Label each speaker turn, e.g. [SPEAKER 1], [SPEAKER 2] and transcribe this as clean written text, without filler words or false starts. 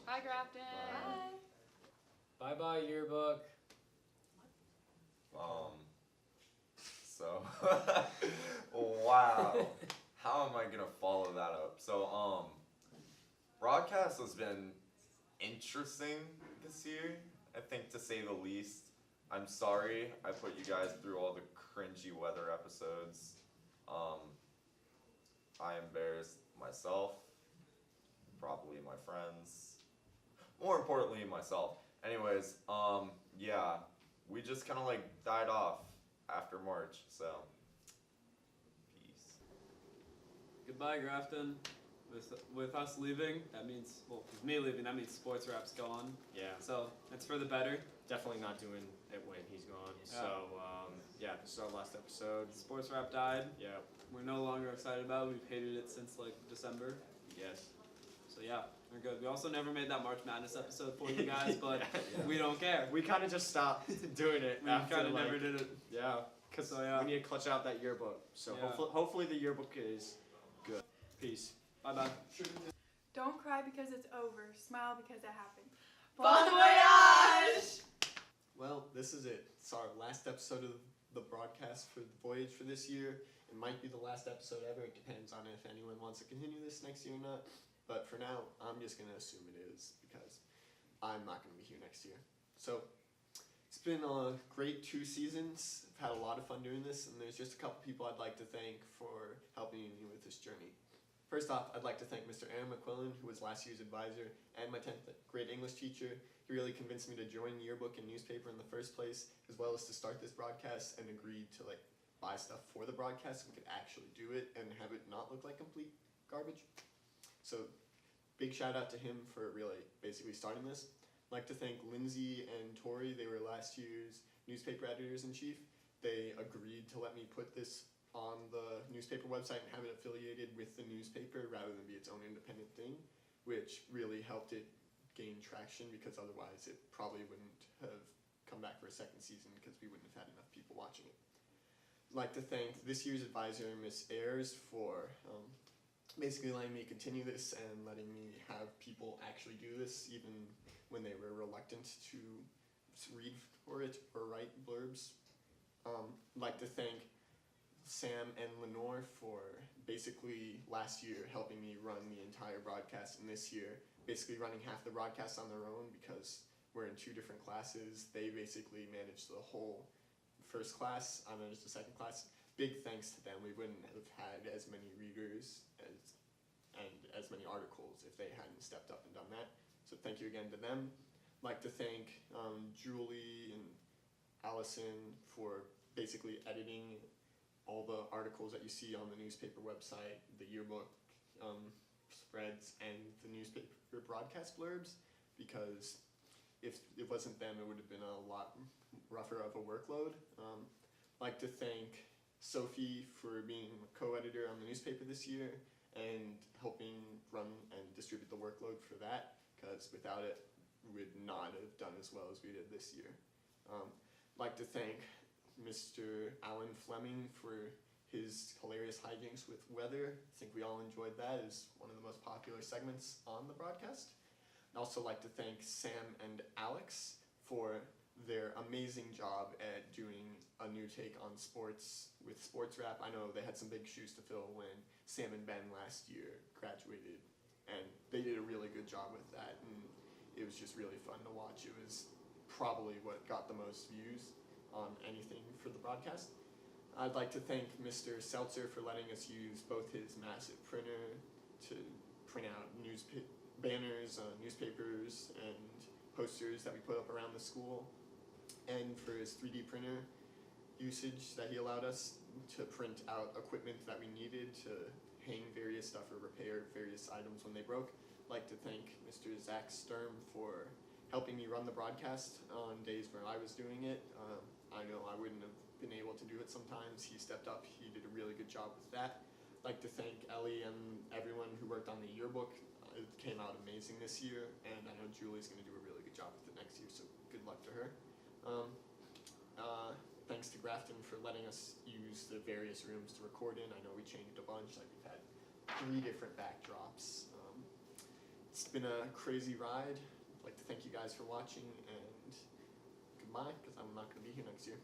[SPEAKER 1] Bye, Grafton.
[SPEAKER 2] Bye. Bye-bye, yearbook.
[SPEAKER 3] So, wow. How am I going to follow that up? So, broadcast has been interesting this year, I think, to say the least. I'm sorry I put you guys through all the cringy weather episodes. I embarrassed myself, probably my friends, more importantly myself. Anyways, yeah, we just kind of like died off after March, so peace.
[SPEAKER 4] Goodbye, Grafton. With us leaving, that means, well, with me leaving, that means sports rap's gone.
[SPEAKER 2] Yeah.
[SPEAKER 4] So it's for the better.
[SPEAKER 2] Definitely not doing it when he's gone.
[SPEAKER 4] Yeah.
[SPEAKER 2] So, yeah, this is our last episode.
[SPEAKER 4] Sports rap died.
[SPEAKER 2] Yeah.
[SPEAKER 4] We're no longer excited about it. We've hated it since like December.
[SPEAKER 2] Yes.
[SPEAKER 4] So yeah, we're good. We also never made that March Madness episode for you guys, but
[SPEAKER 2] Yeah.
[SPEAKER 4] we don't care.
[SPEAKER 2] We kind of just stopped doing it
[SPEAKER 4] We
[SPEAKER 2] after,
[SPEAKER 4] kind of
[SPEAKER 2] like,
[SPEAKER 4] never did it.
[SPEAKER 2] Yeah, because
[SPEAKER 4] So, yeah.
[SPEAKER 2] we need to clutch out that yearbook. So
[SPEAKER 4] Yeah.
[SPEAKER 2] hopefully the yearbook is good. Peace.
[SPEAKER 4] Bye-bye.
[SPEAKER 5] Don't cry because it's over. Smile because it happened.
[SPEAKER 1] Bon voyage!
[SPEAKER 6] Well, this is it. It's our last episode of the broadcast for the Voyage for this year. It might be the last episode ever. It depends on if anyone wants to continue this next year or not. But for now, I'm just going to assume it is because I'm not going to be here next year. So it's been a great 2 seasons. I've had a lot of fun doing this, and there's just a couple people I'd like to thank for helping me with this journey. First off, I'd like to thank Mr. Aaron McQuillan, who was last year's advisor, and my 10th grade English teacher. He really convinced me to join yearbook and newspaper in the first place, as well as to start this broadcast, and agreed to buy stuff for the broadcast so we could actually do it and have it not look like complete garbage. So big shout out to him for really basically starting this. I'd like to thank Lindsay and Tori. They were last year's newspaper editors-in-chief. They agreed to let me put this on the newspaper website and have it affiliated with the newspaper rather than be its own independent thing, which really helped it gain traction because otherwise it probably wouldn't have come back for a second season because we wouldn't have had enough people watching it. I'd like to thank this year's advisor, Miss Ayers, for basically letting me continue this and letting me have people actually do this even when they were reluctant to read for it or write blurbs. I'd like to thank Sam and Lenore for basically last year helping me run the entire broadcast, and this year basically running half the broadcast on their own because we're in 2 different classes. They basically managed the whole first class, I managed the second class. Big thanks to them. We wouldn't have had as many readers and as many articles if they hadn't stepped up and done that. So thank you again to them. I'd like to thank Julie and Allison for basically editing all the articles that you see on the newspaper website, the yearbook spreads, and the newspaper broadcast blurbs, because if it wasn't them, it would have been a lot rougher of a workload. I'd like to thank Sophie for being a co-editor on the newspaper this year and helping run and distribute the workload for that, because without it, we would not have done as well as we did this year. I'd like to thank Mr. Alan Fleming for his hilarious hijinks with weather. I think we all enjoyed that. It's one of the most popular segments on the broadcast. I'd also like to thank Sam and Alex for their amazing job at doing a new take on sports with sports rap. I know they had some big shoes to fill when Sam and Ben last year graduated, and they did a really good job with that, and it was just really fun to watch. It was probably what got the most views on anything for the broadcast. I'd like to thank Mr. Seltzer for letting us use both his massive printer to print out banners, newspapers, and posters that we put up around the school, and for his 3D printer usage that he allowed us to print out equipment that we needed to hang various stuff or repair various items when they broke. I'd like to thank Mr. Zach Sturm for helping me run the broadcast on days where I was doing it. I know I wouldn't have been able to do it sometimes. He stepped up. He did a really good job with that. I'd like to thank Ellie and everyone who worked on the yearbook. It came out amazing this year, and I know Julie's going to do a really good job with it next year, so good luck to her. Thanks to Grafton for letting us use the various rooms to record in. I know we changed a bunch. We've had 3 different backdrops. It's been a crazy ride. I'd like to thank you guys for watching, and goodbye, because I'm not going to be here next year.